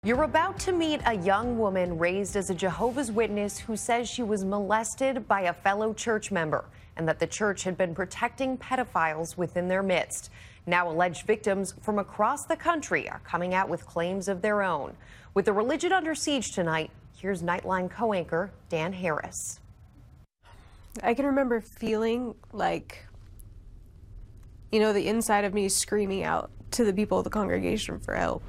You're about to meet a young woman raised as a Jehovah's Witness who says she was molested by a fellow church member and that the church had been protecting pedophiles within their midst. Now alleged victims from across the country are coming out with claims of their own. With the religion under siege tonight, here's Nightline co-anchor Dan Harris. I can remember feeling like, you know, the inside of me screaming out to the people of the congregation for help.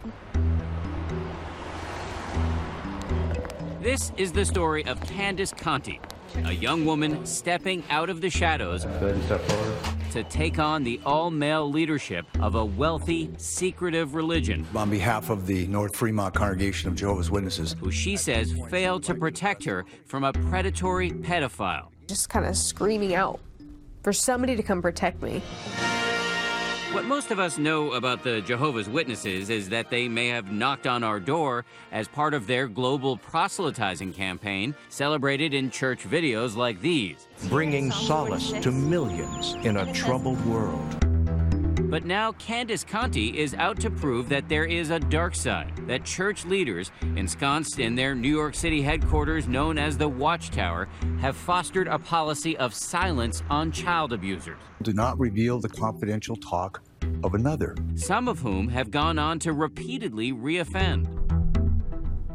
This is the story of Candace Conti, a young woman stepping out of the shadows to take on the all-male leadership of a wealthy, secretive religion. On behalf of the North Fremont congregation of Jehovah's Witnesses, who she says failed to protect her from a predatory pedophile. Just kind of screaming out for somebody to come protect me. What most of us know about the Jehovah's Witnesses is that they may have knocked on our door as part of their global proselytizing campaign, celebrated in church videos like these. Bringing solace to millions in a troubled world. But now Candace Conti is out to prove that there is a dark side, that church leaders, ensconced in their New York City headquarters known as the Watchtower, have fostered a policy of silence on child abusers. do not reveal the confidential talk of another. Some of whom have gone on to repeatedly reoffend.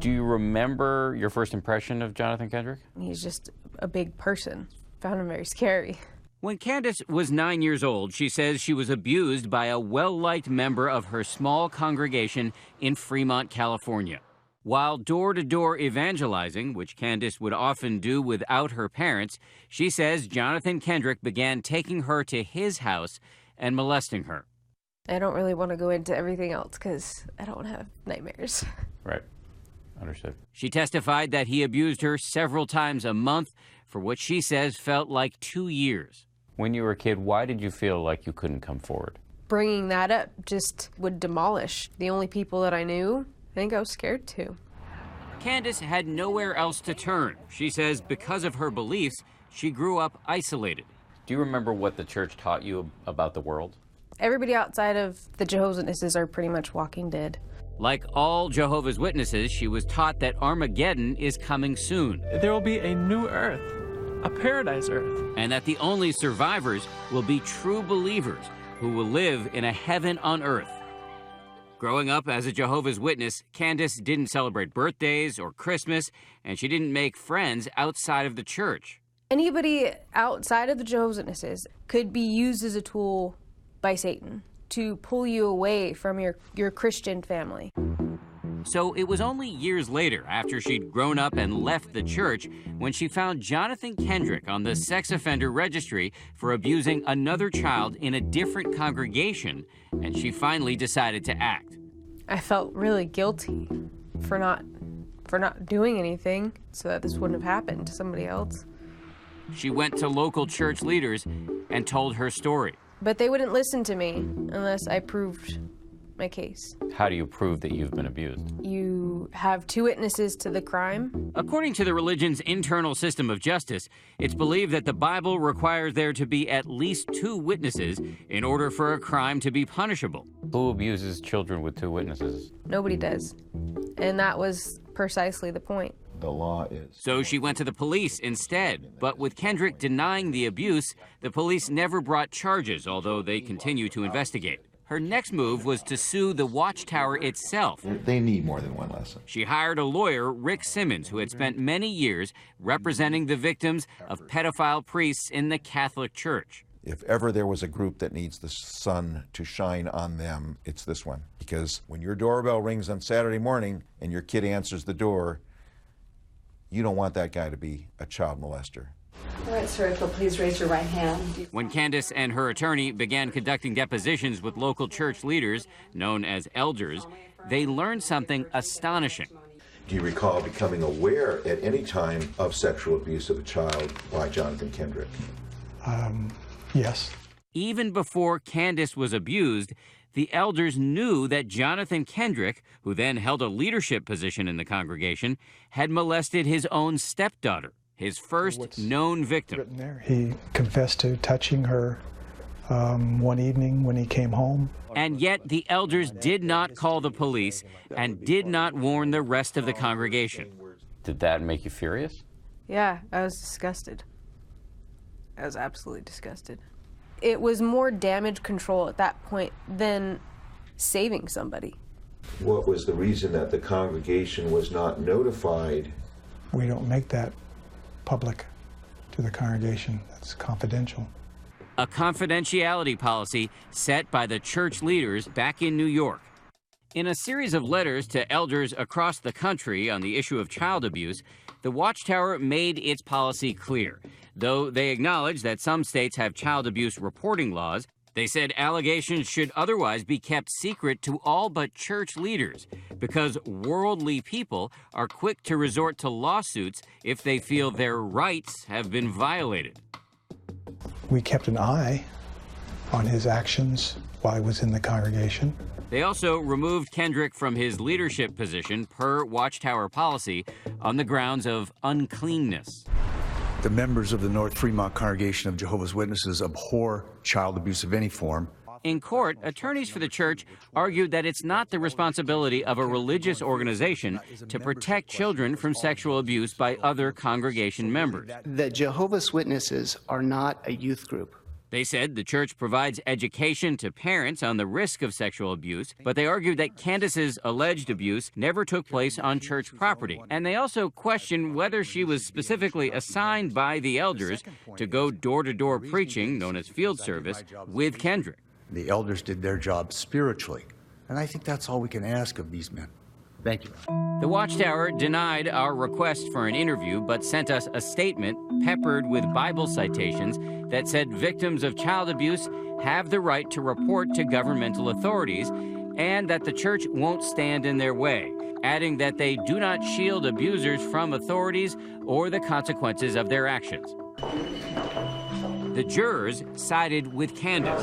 Do you remember your first impression of Jonathan Kendrick? He's just a big person. Found him very scary. When Candace was 9 years old, she says she was abused by a well-liked member of her small congregation in Fremont, California. While door-to-door evangelizing, which Candace would often do without her parents, she says Jonathan Kendrick began taking her to his house and molesting her. I don't really want to go into everything else because I don't want to have nightmares. Right. Understood. She testified that he abused her several times a month for what she says felt like 2 years. When you were a kid, why did you feel like you couldn't come forward? Bringing that up just would demolish the only people that I knew. I think I was scared too. Candace had nowhere else to turn. She says because of her beliefs, she grew up isolated. Do you remember what the church taught you about the world? Everybody outside of the Jehovah's Witnesses are pretty much walking dead. Like all Jehovah's Witnesses, she was taught that Armageddon is coming soon. There will be a new earth, a paradise earth. And that the only survivors will be true believers who will live in a heaven on earth. Growing up as a Jehovah's Witness, Candace didn't celebrate birthdays or Christmas, and she didn't make friends outside of the church. Anybody outside of the Jehovah's Witnesses could be used as a tool by Satan to pull you away from your Christian family. So it was only years later, after she'd grown up and left the church, when she found Jonathan Kendrick on the sex offender registry for abusing another child in a different congregation, and she finally decided to act. I felt really guilty for not doing anything so that this wouldn't have happened to somebody else. She went to local church leaders and told her story. But they wouldn't listen to me unless I proved my case. How do you prove that you've been abused? You have 2 witnesses to the crime. According to the religion's internal system of justice, it's believed that the Bible requires there to be at least 2 witnesses in order for a crime to be punishable. Who abuses children with 2 witnesses? Nobody does. And that was precisely the point. The law is. So she went to the police instead. But with Kendrick denying the abuse, the police never brought charges, although they continue to investigate. Her next move was to sue the Watchtower itself. They need more than one lesson. She hired a lawyer, Rick Simmons, who had spent many years representing the victims of pedophile priests in the Catholic Church. If ever there was a group that needs the sun to shine on them, it's this one. Because when your doorbell rings on Saturday morning and your kid answers the door, you don't want that guy to be a child molester. All right, sir, if you'll please raise your right hand. When Candace and her attorney began conducting depositions with local church leaders, known as elders, they learned something astonishing. Do you recall becoming aware at any time of sexual abuse of a child by Jonathan Kendrick? Yes. Even before Candace was abused, the elders knew that Jonathan Kendrick, who then held a leadership position in the congregation, had molested his own stepdaughter, his first known victim. Written there, he confessed to touching her one evening when he came home. And yet the elders did not call the police and did not warn the rest of the congregation. Did that make you furious? Yeah, I was disgusted. I was absolutely disgusted. It was more damage control at that point than saving somebody. What was the reason that the congregation was not notified? We don't make that public to the congregation. That's confidential. A confidentiality policy set by the church leaders back in New York. In a series of letters to elders across the country on the issue of child abuse, the Watchtower made its policy clear. Though they acknowledge that some states have child abuse reporting laws, they said allegations should otherwise be kept secret to all but church leaders, because worldly people are quick to resort to lawsuits if they feel their rights have been violated. We kept an eye on his actions while he was in the congregation. They also removed Kendrick from his leadership position per Watchtower policy on the grounds of uncleanness. The members of the North Fremont Congregation of Jehovah's Witnesses abhor child abuse of any form. In court, attorneys for the church argued that it's not the responsibility of a religious organization to protect children from sexual abuse by other congregation members. The Jehovah's Witnesses are not a youth group. They said the church provides education to parents on the risk of sexual abuse, but they argued that Candace's alleged abuse never took place on church property. And they also questioned whether she was specifically assigned by the elders to go door-to-door preaching, known as field service, with Kendrick. The elders did their job spiritually, and I think that's all we can ask of these men. Thank you. The Watchtower denied our request for an interview, but sent us a statement peppered with Bible citations that said victims of child abuse have the right to report to governmental authorities and that the church won't stand in their way, adding that they do not shield abusers from authorities or the consequences of their actions. The jurors sided with Candace.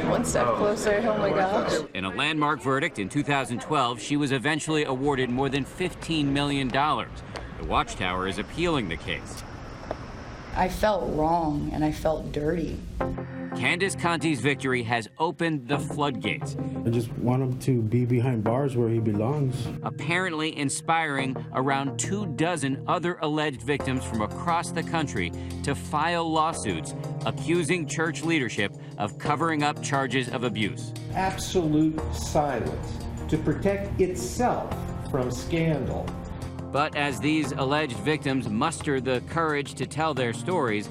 One step closer, oh my gosh. In a landmark verdict in 2012, she was eventually awarded more than $15 million. The Watchtower is appealing the case. I felt wrong and I felt dirty. Candace Conti's victory has opened the floodgates. I just want him to be behind bars where he belongs. Apparently inspiring around 24 other alleged victims from across the country to file lawsuits accusing church leadership of covering up charges of abuse. Absolute silence to protect itself from scandal. But as these alleged victims muster the courage to tell their stories,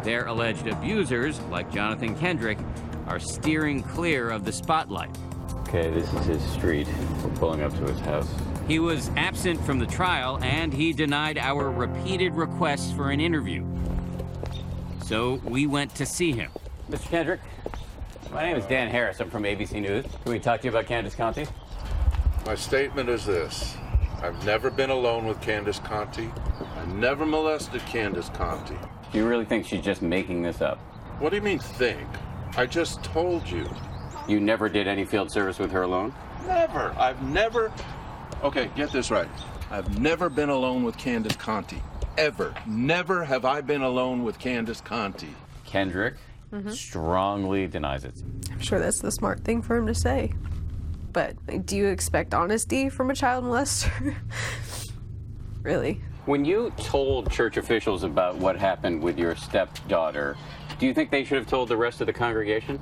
their alleged abusers, like Jonathan Kendrick, are steering clear of the spotlight. Okay, this is his street. We're pulling up to his house. He was absent from the trial, and he denied our repeated requests for an interview. So we went to see him. Mr. Kendrick, my name is Dan Harris. I'm from ABC News. Can we talk to you about Candace Conti? My statement is this. I've never been alone with Candace Conti. I never molested Candace Conti. Do you really think she's just making this up? What do you mean, think? I just told you. You never did any field service with her alone? Never. I've never... Okay, get this right. I've never been alone with Candace Conti. Ever. Never have I been alone with Candace Conti. Kendrick strongly denies it. I'm sure that's the smart thing for him to say. But do you expect honesty from a child molester? Really? When you told church officials about what happened with your stepdaughter, do you think they should have told the rest of the congregation?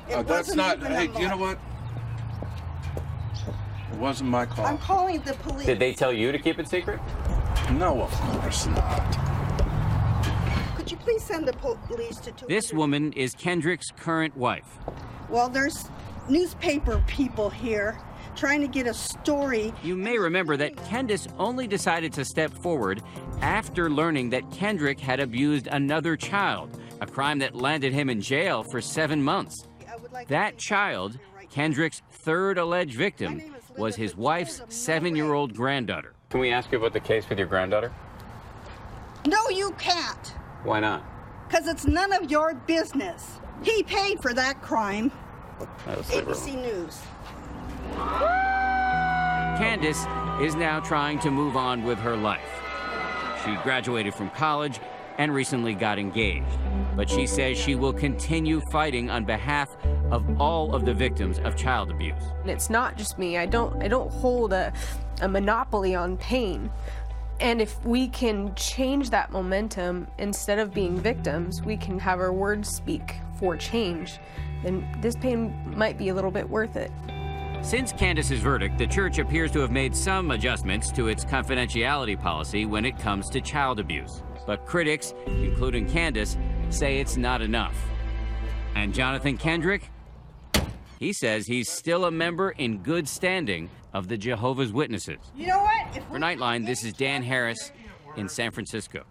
That's not... Hey, you know what? It wasn't my call. I'm calling the police. Did they tell you to keep it secret? No, of course not. Could you please send the police to... This woman is Kendrick's current wife. Well, there's newspaper people here trying to get a story. You may remember that Candace only decided to step forward after learning that Kendrick had abused another child, a crime that landed him in jail for 7 months. That child, Kendrick's third alleged victim, was his wife's 7-year-old granddaughter. Can we ask you about the case with your granddaughter? No, you can't. Why not? Because it's none of your business. He paid for that crime. ABC News. Candace is now trying to move on with her life. She graduated from college and recently got engaged. But she says she will continue fighting on behalf of all of the victims of child abuse. And it's not just me. I don't hold a monopoly on pain. And if we can change that momentum, instead of being victims, we can have our words speak for change, then this pain might be a little bit worth it. Since Candace's verdict, the church appears to have made some adjustments to its confidentiality policy when it comes to child abuse. But critics, including Candace, say it's not enough. And Jonathan Kendrick, he says he's still a member in good standing of the Jehovah's Witnesses. You know what? For Nightline, this is Dan Harris in San Francisco.